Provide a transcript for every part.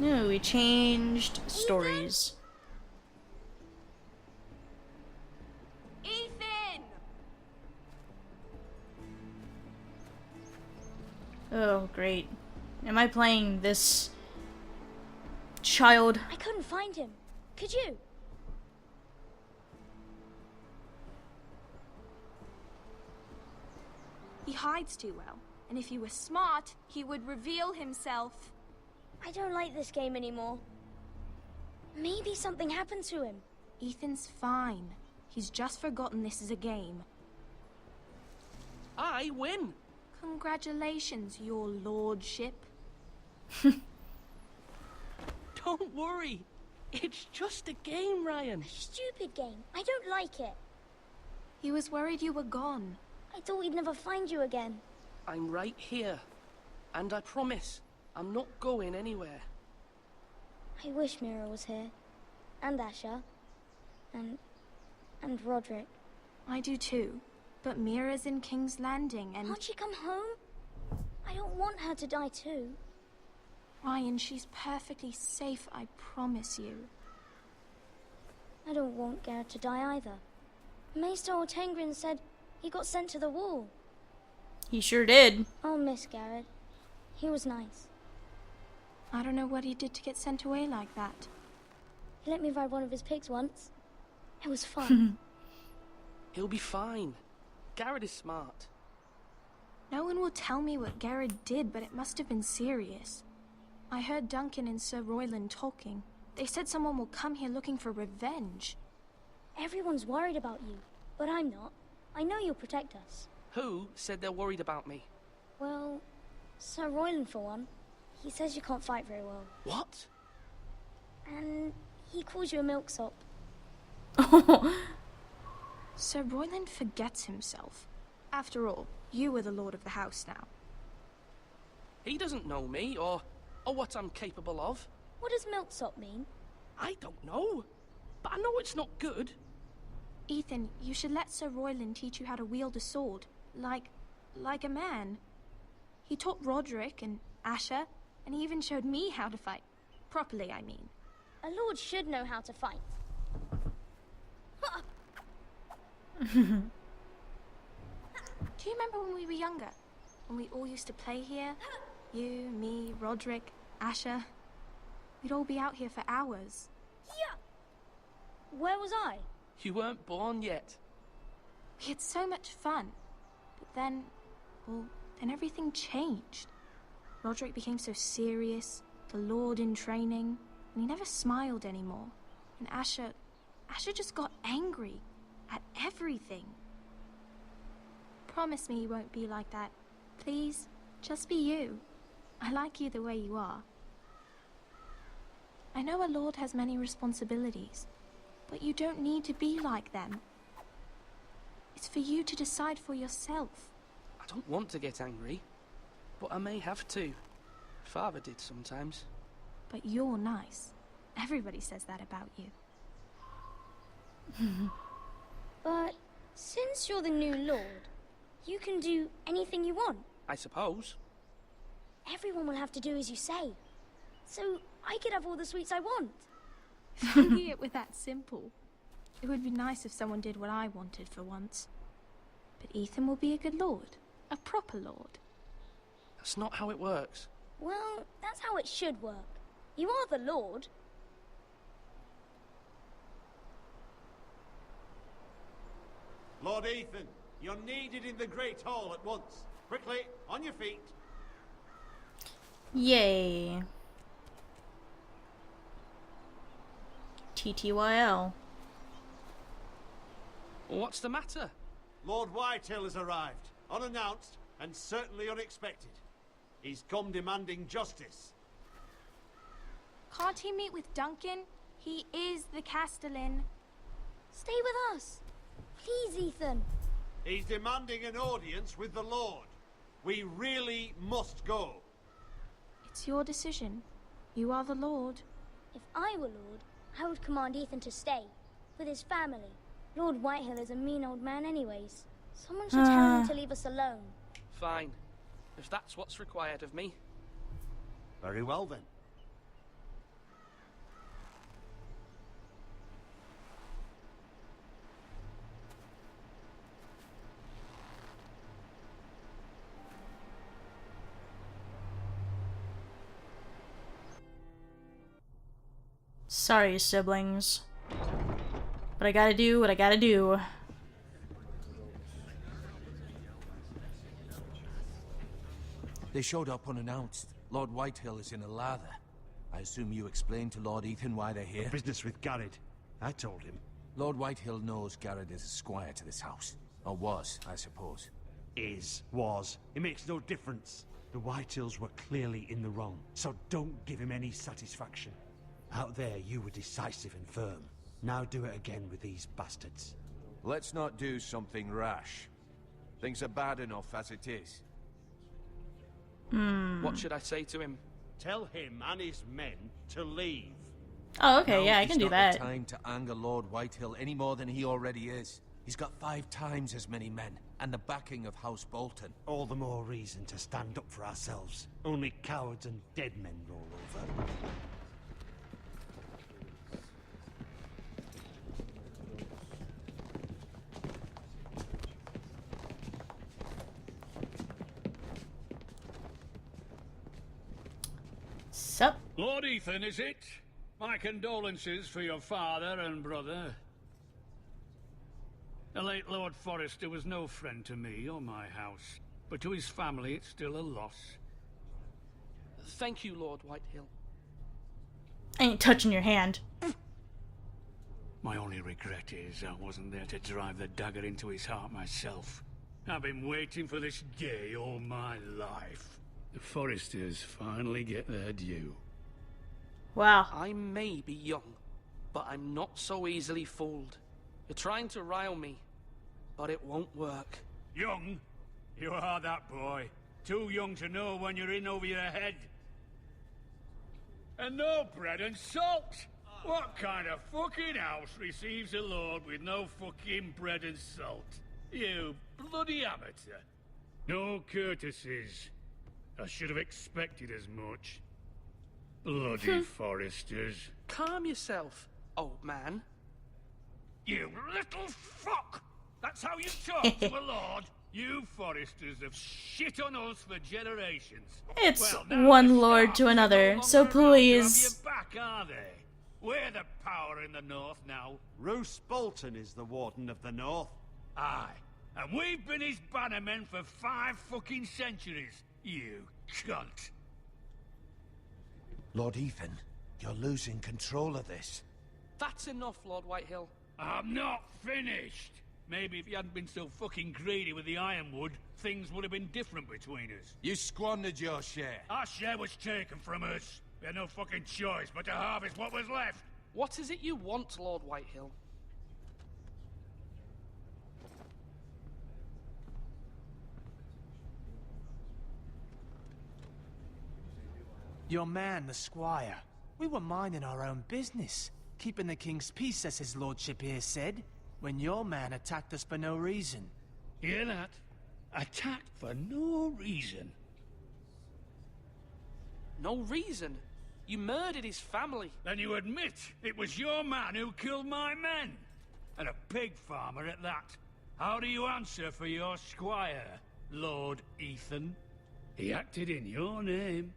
No, we changed stories. Ethan! Oh, great. Am I playing this child? I couldn't find him. Could you? He hides too well, and if he were smart, he would reveal himself. I don't like this game anymore. Maybe something happened to him. Ethan's fine. He's just forgotten this is a game. I win! Congratulations, your lordship. Don't worry. It's just a game, Ryan. A stupid game. I don't like it. He was worried you were gone. I thought we'd never find you again. I'm right here. And I promise, I'm not going anywhere. I wish Mira was here. And Asher. And Roderick. I do too. But Mira's in King's Landing and... Can't she come home? I don't want her to die too. Ryan, she's perfectly safe, I promise you. I don't want Garrett to die either. Maester Ortengrin said he got sent to the wall. He sure did. I'll miss Garrett. He was nice. I don't know what he did to get sent away like that. He let me ride one of his pigs once. It was fun. He'll be fine. Garrett is smart. No one will tell me what Garrett did, but it must have been serious. I heard Duncan and Sir Royland talking. They said someone will come here looking for revenge. Everyone's worried about you, but I'm not. I know you'll protect us. Who said they're worried about me? Well, Sir Royland for one. He says you can't fight very well. What? And he calls you a milksop. Sir Royland forgets himself. After all, you are the lord of the house now. He doesn't know me, or what I'm capable of. What does milksop mean? I don't know. But I know it's not good. Ethan, you should let Sir Royland teach you how to wield a sword. Like a man. He taught Roderick and Asher, and he even showed me how to fight. Properly, I mean. A lord should know how to fight. Do you remember when we were younger? When we all used to play here? You, me, Roderick, Asher. We'd all be out here for hours. Yeah. Where was I? You weren't born yet. We had so much fun. But then, well, then everything changed. Roderick became so serious, the Lord in training, and he never smiled anymore. And Asher just got angry at everything. Promise me you won't be like that. Please, just be you. I like you the way you are. I know a lord has many responsibilities, but you don't need to be like them. It's for you to decide for yourself. I don't want to get angry, but I may have to. Father did sometimes. But you're nice. Everybody says that about you. But since you're the new lord, you can do anything you want. I suppose. Everyone will have to do as you say. So I could have all the sweets I want. If only it were that simple. It would be nice if someone did what I wanted for once. But Ethan will be a good lord. A proper lord. That's not how it works. Well, that's how it should work. You are the lord. Lord Ethan, you're needed in the Great Hall at once. Quickly, on your feet. Yay. TTYL. What's the matter? Lord Whitehill has arrived, unannounced and certainly unexpected. He's come demanding justice. Can't he meet with Duncan? He is the Castellan. Stay with us. Please, Ethan. He's demanding an audience with the Lord. We really must go. It's your decision. You are the lord. If I were lord, I would command Ethan to stay. With his family. Lord Whitehill is a mean old man anyways. Someone should tell him to leave us alone. Fine. If that's what's required of me. Very well then. Sorry, siblings. But I gotta do what I gotta do. They showed up unannounced. Lord Whitehill is in a lather. I assume you explained to Lord Ethan why they're here? Business with Garrett. I told him. Lord Whitehill knows Garrett is a squire to this house. Or was, I suppose. Was. It makes no difference. The Whitehills were clearly in the wrong, so don't give him any satisfaction. Out there, you were decisive and firm. Now do it again with these bastards. Let's not do something rash. Things are bad enough as it is. What should I say to him? Tell him and his men to leave. Oh, okay, Now yeah, I is can do not that. the time to anger Lord Whitehill any more than he already is. He's got 5 times as many men, and the backing of House Bolton. All the more reason to stand up for ourselves. Only cowards and dead men roll over. Sup? Lord Ethan, is it? My condolences for your father and brother. The late Lord Forrester was no friend to me or my house, but to his family it's still a loss. Thank you, Lord Whitehill. I ain't touching your hand. My only regret is I wasn't there to drive the dagger into his heart myself. I've been waiting for this day all my life. The Forresters finally get their due. Wow. I may be young, but I'm not so easily fooled. You're trying to rile me, but it won't work. Young? You are that boy. Too young to know when you're in over your head. And no bread and salt! What kind of fucking house receives a lord with no fucking bread and salt? You bloody amateur. No courtesies. I should have expected as much. Bloody Forresters. Calm yourself, old man. You little fuck! That's how you talk to a lord? You Forresters have shit on us for generations. It's Well, now one the lord Starks to are another, no so longer around to please. have your back, are they? We're the power in the north now. Roose Bolton is the Warden of the North. Aye. And we've been his bannermen for 5 fucking centuries. You cunt. Lord Ethan, you're losing control of this. That's enough, Lord Whitehill. I'm not finished. Maybe if you hadn't been so fucking greedy with the ironwood, things would have been different between us. You squandered your share. Our share was taken from us. We had no fucking choice but to harvest what was left. What is it you want, Lord Whitehill? Your man, the squire. We were minding our own business, keeping the king's peace, as his lordship here said, when your man attacked us for no reason. Hear that? Attacked for no reason. No reason. You murdered his family. Then you admit it was your man who killed my men. And a pig farmer at that. How do you answer for your squire, Lord Ethan? He acted in your name.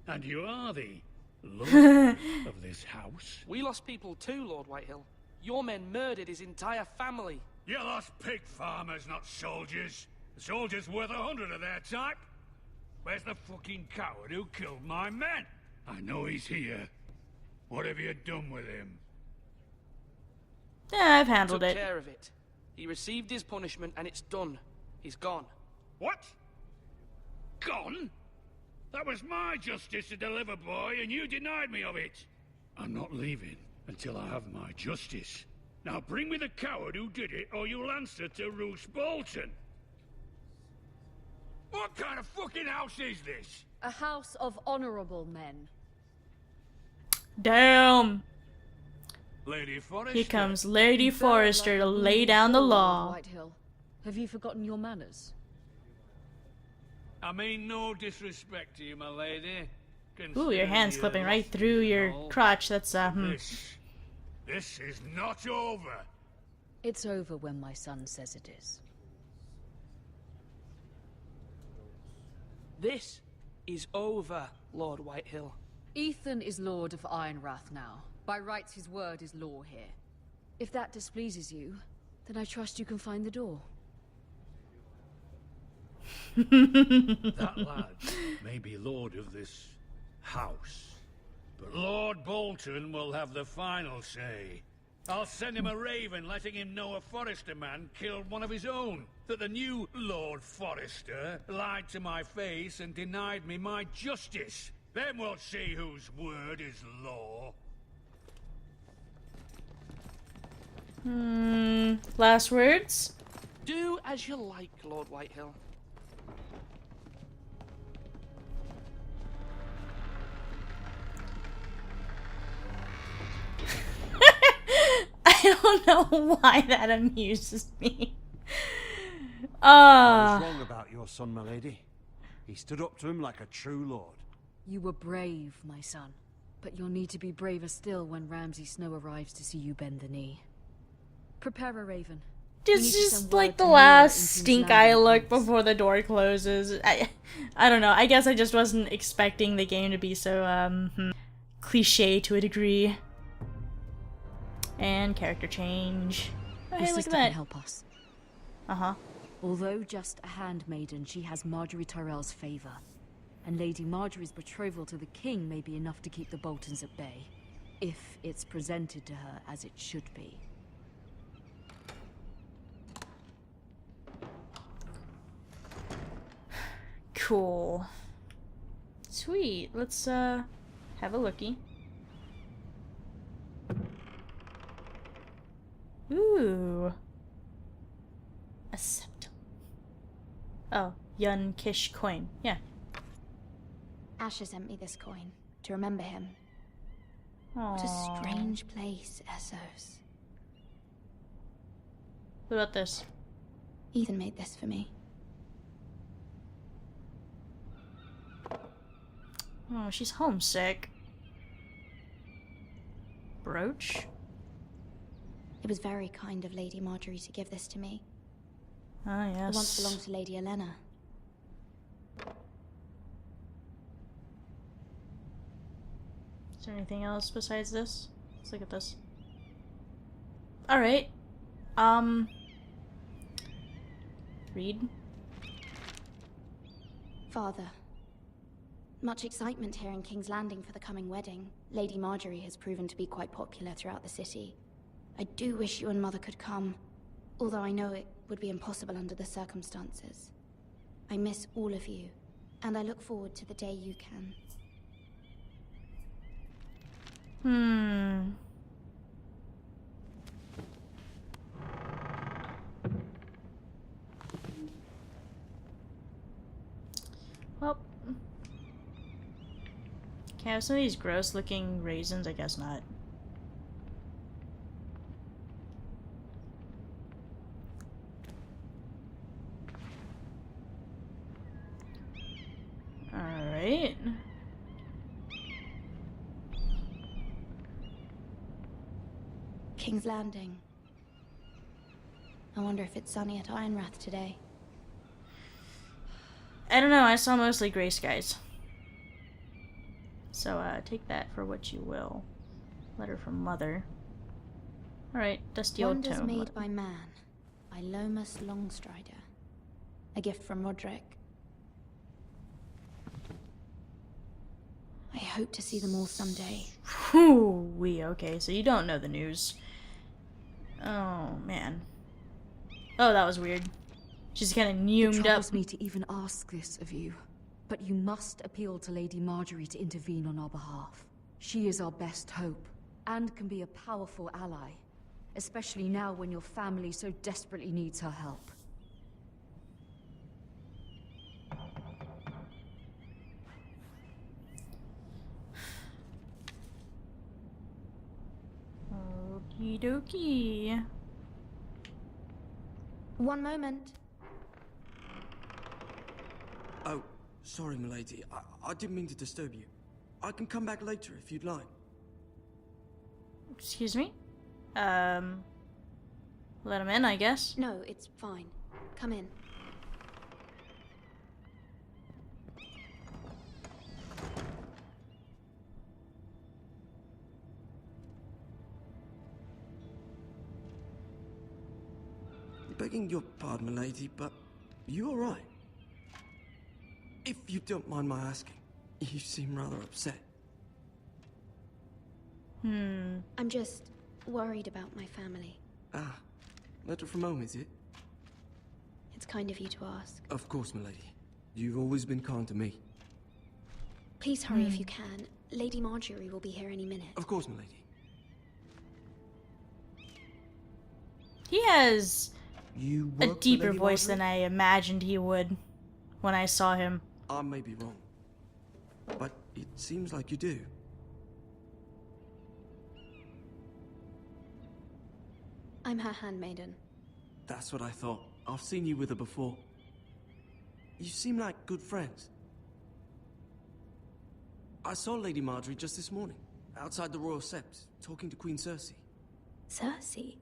And you are the lord of this house. We lost people too, Lord Whitehill. Your men murdered his entire family. You lost pig farmers, not soldiers. The soldiers worth 100 of their type. Where's the fucking coward who killed my men? I know he's here. What have you done with him? Yeah, I've handled Took it. care of it. He received his punishment and it's done. He's gone. What? Gone? That was my justice to deliver, boy, and you denied me of it. I'm not leaving until I have my justice. Now bring me the coward who did it, or you'll answer to Roose Bolton. What kind of fucking house is this? A house of honorable men. Damn. Lady Forrester. Here comes Lady You better Forrester to learn lay who's down the Lord law. Whitehill. Have you forgotten your manners? I mean no disrespect to you, my lady. Ooh, your hand's clipping right through your crotch. That's, This is not over. It's over when my son says it is. This is over, Lord Whitehill. Ethan is Lord of Ironrath now. By rights, his word is law here. If that displeases you, then I trust you can find the door. That lad may be lord of this house, but Lord Bolton will have the final say. I'll send him a raven letting him know a Forrester man killed one of his own. That the new Lord Forrester lied to my face and denied me my justice. Then we'll see whose word is law. Last words? Do as you like, Lord Whitehill. I don't know why that amuses me. I was wrong about your son, my lady. He stood up to him like a true lord. You were brave, my son. But you'll need to be braver still when Ramsay Snow arrives to see you bend the knee. Prepare a raven. It's just like the last stink eye look before the door closes. I don't know. I guess I just wasn't expecting the game to be so cliche to a degree. And character change. Oh, hey, look at that. Can help us. Although just a handmaiden, she has Marjorie Tyrell's favor. And Lady Marjorie's betrothal to the king may be enough to keep the Boltons at bay, if it's presented to her as it should be. Cool. Sweet. Let's have a lookie. Ooh. A septum. Oh, Yun Kish coin. Yeah. Asher sent me this coin to remember him. Aww. What a strange place, Essos. What about this? Ethan made this for me. Oh, she's homesick. Brooch? It was very kind of Lady Marjorie to give this to me. Ah, yes. It once belonged to Lady Elena. Is there anything else besides this? Let's look at this. Alright. Read. Father. Much excitement here in King's Landing for the coming wedding. Lady Marjorie has proven to be quite popular throughout the city. I do wish you and Mother could come, although I know it would be impossible under the circumstances. I miss all of you, and I look forward to the day you can. Well, can I have some of these gross looking raisins? I guess not. Alright. King's Landing. I wonder if it's sunny at Ironrath today. I don't know, I saw mostly gray skies. So, take that for what you will. Letter from Mother. Alright, dusty old Wonders tome. made by man, by Lomas Longstrider. A gift from Roderick. I hope to see them all someday. Whew-wee, okay, so you don't know the news. Oh, man. Oh, that was weird. She's kind of neumed It up. troubles me to even ask this of you, but you must appeal to Lady Marjorie to intervene on our behalf. She is our best hope, and can be a powerful ally, especially now when your family so desperately needs her help. Okie dokie. One moment. Oh, sorry, milady. I didn't mean to disturb you. I can come back later if you'd like. Excuse me? Let him in, I guess. No, it's fine. Come in. begging your pardon, milady, but you alright? If you don't mind my asking, you seem rather upset. I'm just worried about my family. Ah, letter from home, is it? It's kind of you to ask. Of course, milady. You've always been kind to me. Please hurry if you can. Lady Marjorie will be here any minute. Of course, milady. He has You a work for deeper Lady voice Marjorie? than I imagined he would when I saw him. I may be wrong, but it seems like you do. I'm her handmaiden. That's what I thought. I've seen you with her before. You seem like good friends. I saw Lady Marjorie just this morning, outside the Royal Sept, talking to Queen Cersei. Cersei?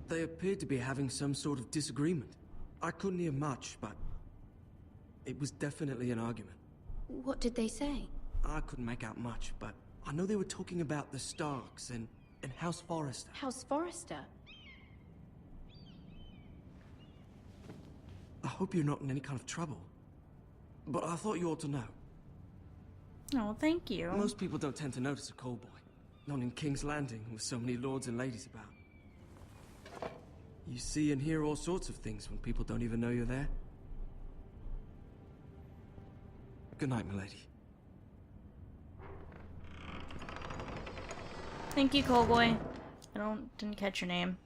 They appeared to be having some sort of disagreement. I couldn't hear much, but it was definitely an argument. What did they say? I couldn't make out much, but I know they were talking about the Starks and House Forrester. House Forrester? I hope you're not in any kind of trouble, but I thought you ought to know. Oh, thank you. Most people don't tend to notice a call boy, not in King's Landing with so many lords and ladies about. You see and hear all sorts of things when people don't even know you're there. Good night, milady. Thank you, Cowboy. I didn't catch your name.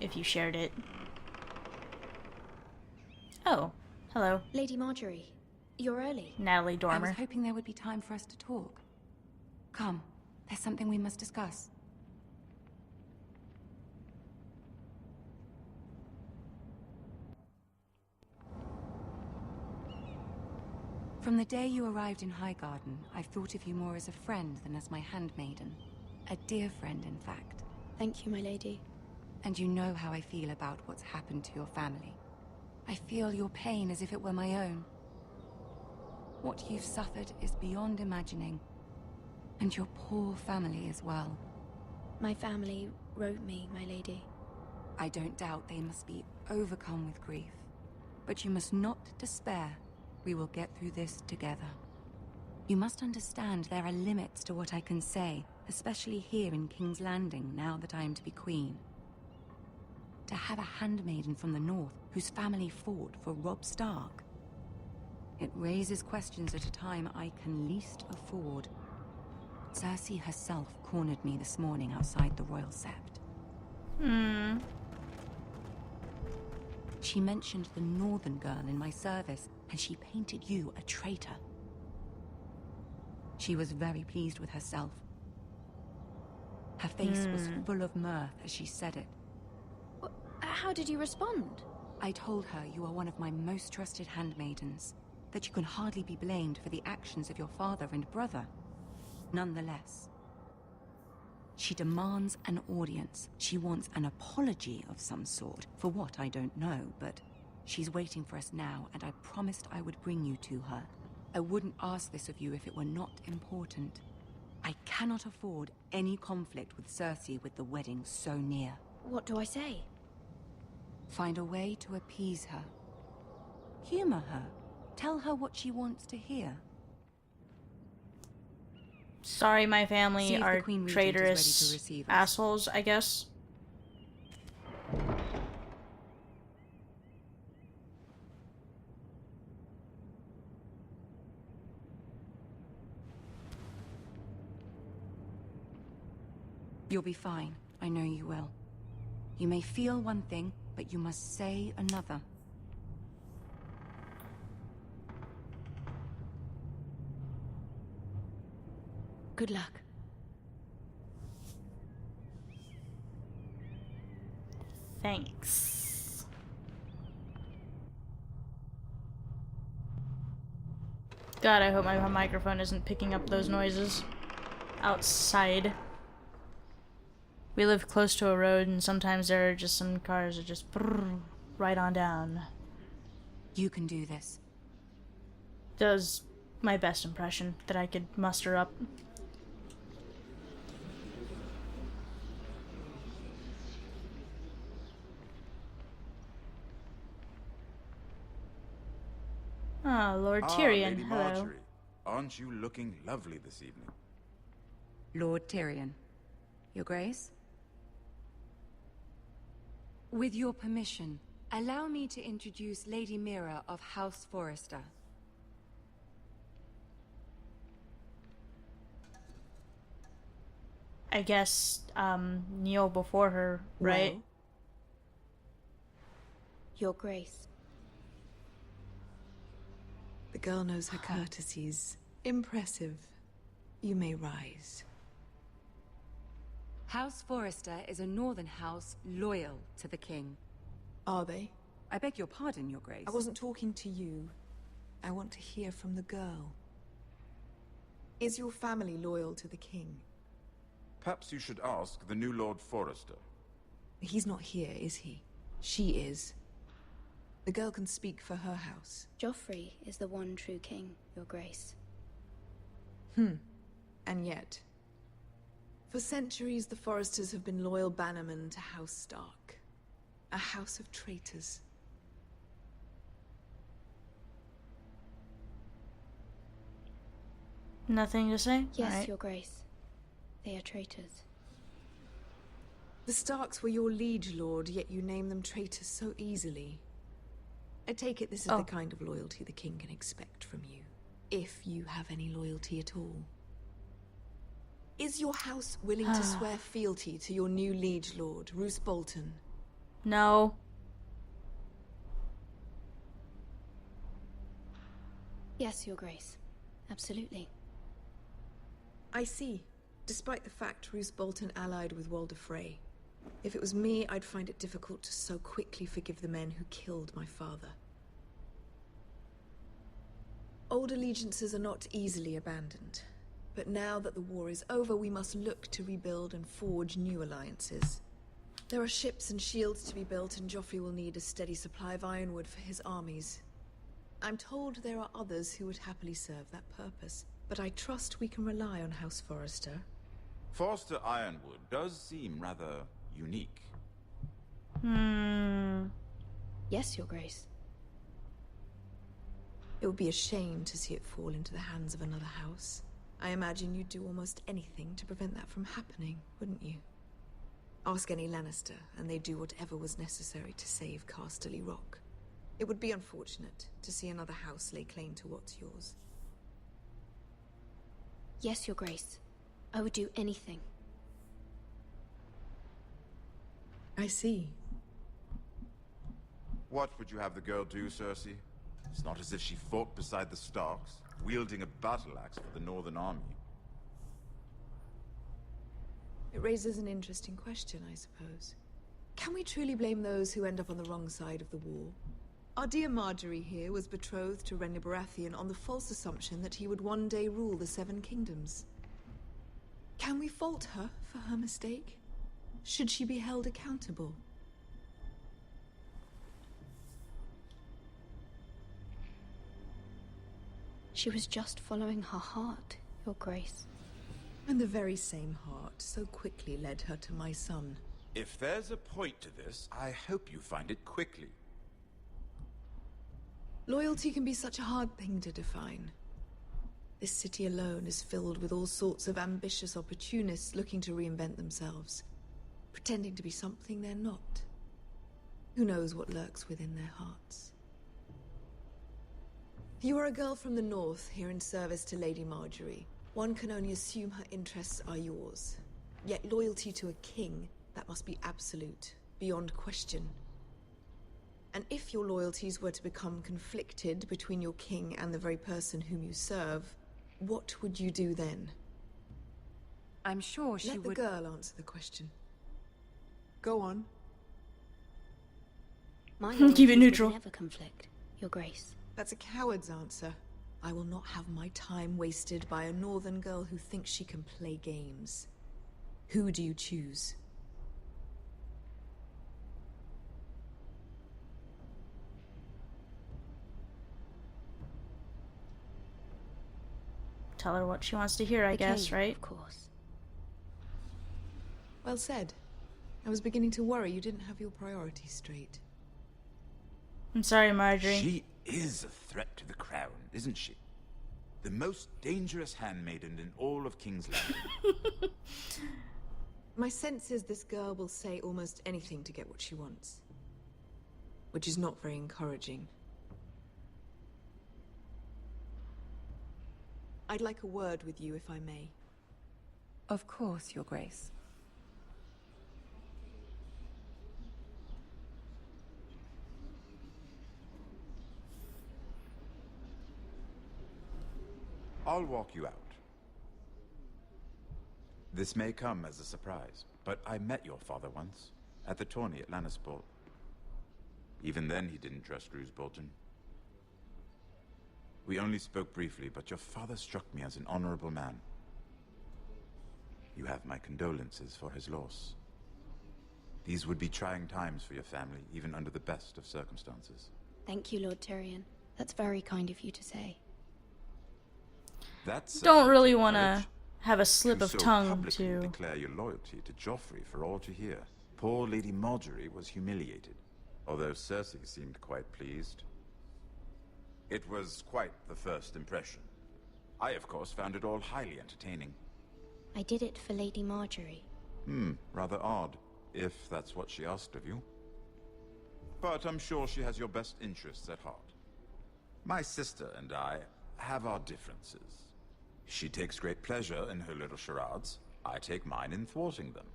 If you shared it. Oh, hello. Lady Marjorie, you're early. Natalie I Dormer. was hoping there would be time for us to talk. Come, there's something we must discuss. From the day you arrived in Highgarden, I've thought of you more as a friend than as my handmaiden. A dear friend, in fact. Thank you, my lady. And you know how I feel about what's happened to your family. I feel your pain as if it were my own. What you've suffered is beyond imagining. And your poor family as well. My family wrote me, my lady. I don't doubt they must be overcome with grief. But you must not despair. We will get through this together. You must understand there are limits to what I can say, especially here in King's Landing, now that I am to be queen. To have a handmaiden from the north whose family fought for Robb Stark. It raises questions at a time I can least afford. Cersei herself cornered me this morning outside the Royal Sept. She mentioned the northern girl in my service, and she painted you a traitor. She was very pleased with herself. Her face was full of mirth as she said it. How did you respond? I told her you are one of my most trusted handmaidens, that you can hardly be blamed for the actions of your father and brother. Nonetheless, she demands an audience. She wants an apology of some sort, for what I don't know, but she's waiting for us now, and I promised I would bring you to her. I wouldn't ask this of you if it were not important. I cannot afford any conflict with Cersei with the wedding so near. What do I say? Find a way to appease her. Humor her. Tell her what she wants to hear. Sorry, my family See if the are Queen Regent is traitorous ready to receive us. assholes, I guess. You'll be fine. I know you will. You may feel one thing, but you must say another. Good luck. Thanks. God, I hope my microphone isn't picking up those noises outside. We live close to a road, and sometimes there are just some cars that just right on down. You can do this. Does my best impression that I could muster up. Ah, Lord Ah, Tyrion. Lady Hello. Marjorie. Aren't you looking lovely this evening? Lord Tyrion. Your Grace? With your permission, allow me to introduce Lady Mira of House Forrester. I guess, kneel before her, right? Well, Your Grace. The girl knows her courtesies. Impressive. You may rise. House Forrester is a northern house loyal to the king. Are they? I beg your pardon, Your Grace. I wasn't talking to you. I want to hear from the girl. Is your family loyal to the king? Perhaps you should ask the new Lord Forrester. He's not here, is he? She is. The girl can speak for her house. Joffrey is the one true king, Your Grace. And yet, for centuries the Forresters have been loyal bannermen to House Stark. A house of traitors. Nothing to say? Yes, Alright. Your Grace. They are traitors. The Starks were your liege lord, yet you name them traitors so easily. I take it this is the kind of loyalty the king can expect from you. If you have any loyalty at all. Is your house willing to swear fealty to your new liege lord, Roose Bolton? No. Yes, Your Grace. Absolutely. I see. Despite the fact Roose Bolton allied with Walder Frey. If it was me, I'd find it difficult to so quickly forgive the men who killed my father. Old allegiances are not easily abandoned. But now that the war is over, we must look to rebuild and forge new alliances. There are ships and shields to be built, and Joffrey will need a steady supply of ironwood for his armies. I'm told there are others who would happily serve that purpose, but I trust we can rely on House Forrester. Forrester Ironwood does seem rather unique. Yes, Your Grace. It would be a shame to see it fall into the hands of another house. I imagine you'd do almost anything to prevent that from happening, wouldn't you? Ask any Lannister, and they'd do whatever was necessary to save Casterly Rock. It would be unfortunate to see another house lay claim to what's yours. Yes, Your Grace. I would do anything. I see. What would you have the girl do, Cersei? It's not as if she fought beside the Starks, wielding a battle axe for the Northern Army. It raises an interesting question, I suppose. Can we truly blame those who end up on the wrong side of the war? Our dear Marjorie here was betrothed to Renly Baratheon on the false assumption that he would one day rule the Seven Kingdoms. Can we fault her for her mistake? Should she be held accountable? She was just following her heart, Your Grace. And the very same heart so quickly led her to my son. If there's a point to this, I hope you find it quickly. Loyalty can be such a hard thing to define. This city alone is filled with all sorts of ambitious opportunists looking to reinvent themselves, pretending to be something they're not. Who knows what lurks within their hearts? You are a girl from the north, here in service to Lady Marjorie. One can only assume her interests are yours. Yet loyalty to a king, that must be absolute, beyond question. And if your loyalties were to become conflicted between your king and the very person whom you serve, what would you do then? I'm sure she would... Let the girl answer the question. Go on. My Keep it loyalties neutral. would never conflict, Your Grace. That's a coward's answer. I will not have my time wasted by a northern girl who thinks she can play games. Who do you choose? Tell her what she wants to hear, I guess, king, right? Of course. Well said. I was beginning to worry you didn't have your priorities straight. I'm sorry, Marjorie. She is a threat to the crown, isn't she? The most dangerous handmaiden in all of King's Landing. My sense is this girl will say almost anything to get what she wants. Which is not very encouraging. I'd like a word with you, if I may. Of course, Your Grace. I'll walk you out. This may come as a surprise, but I met your father once, at the tourney at Lannisport. Even then, he didn't trust Roose Bolton. We only spoke briefly, but your father struck me as an honorable man. You have my condolences for his loss. These would be trying times for your family, even under the best of circumstances. Thank you, Lord Tyrion. That's very kind of you to say. That's don't really want to have a slip of tongue publicly to declare your loyalty to Joffrey for all to hear. Poor Lady Marjorie was humiliated, although Cersei seemed quite pleased. It was quite the first impression. I, of course, found it all highly entertaining. I did it for Lady Marjorie. Rather odd, if that's what she asked of you. But I'm sure she has your best interests at heart. My sister and I have our differences. She takes great pleasure in her little charades. I take mine in thwarting them.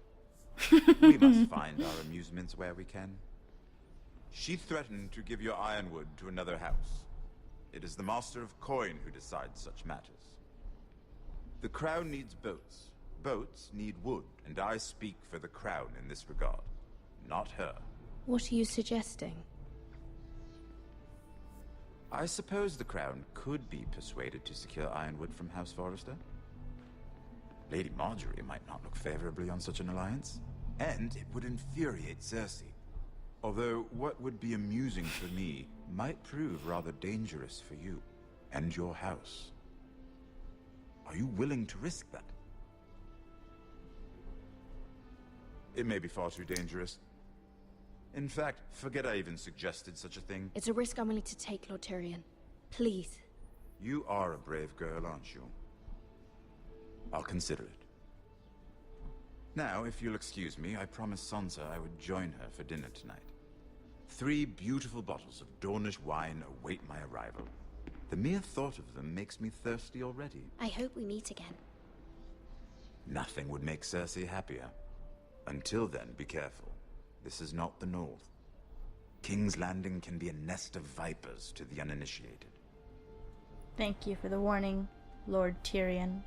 We must find our amusements where we can. She threatened to give your ironwood to another house. It is the Master of Coin who decides such matters. The Crown needs boats. Boats need wood, and I speak for the Crown in this regard, not her. What are you suggesting? I suppose the Crown could be persuaded to secure ironwood from House Forrester. Lady Marjorie might not look favorably on such an alliance, and it would infuriate Cersei. Although what would be amusing for me might prove rather dangerous for you and your house. Are you willing to risk that? It may be far too dangerous. In fact, forget I even suggested such a thing. It's a risk I'm willing to take, Lord Tyrion. Please. You are a brave girl, aren't you? I'll consider it. Now, if you'll excuse me, I promised Sansa I would join her for dinner tonight. 3 beautiful bottles of Dornish wine await my arrival. The mere thought of them makes me thirsty already. I hope we meet again. Nothing would make Cersei happier. Until then, be careful. This is not the North. King's Landing can be a nest of vipers to the uninitiated. Thank you for the warning, Lord Tyrion.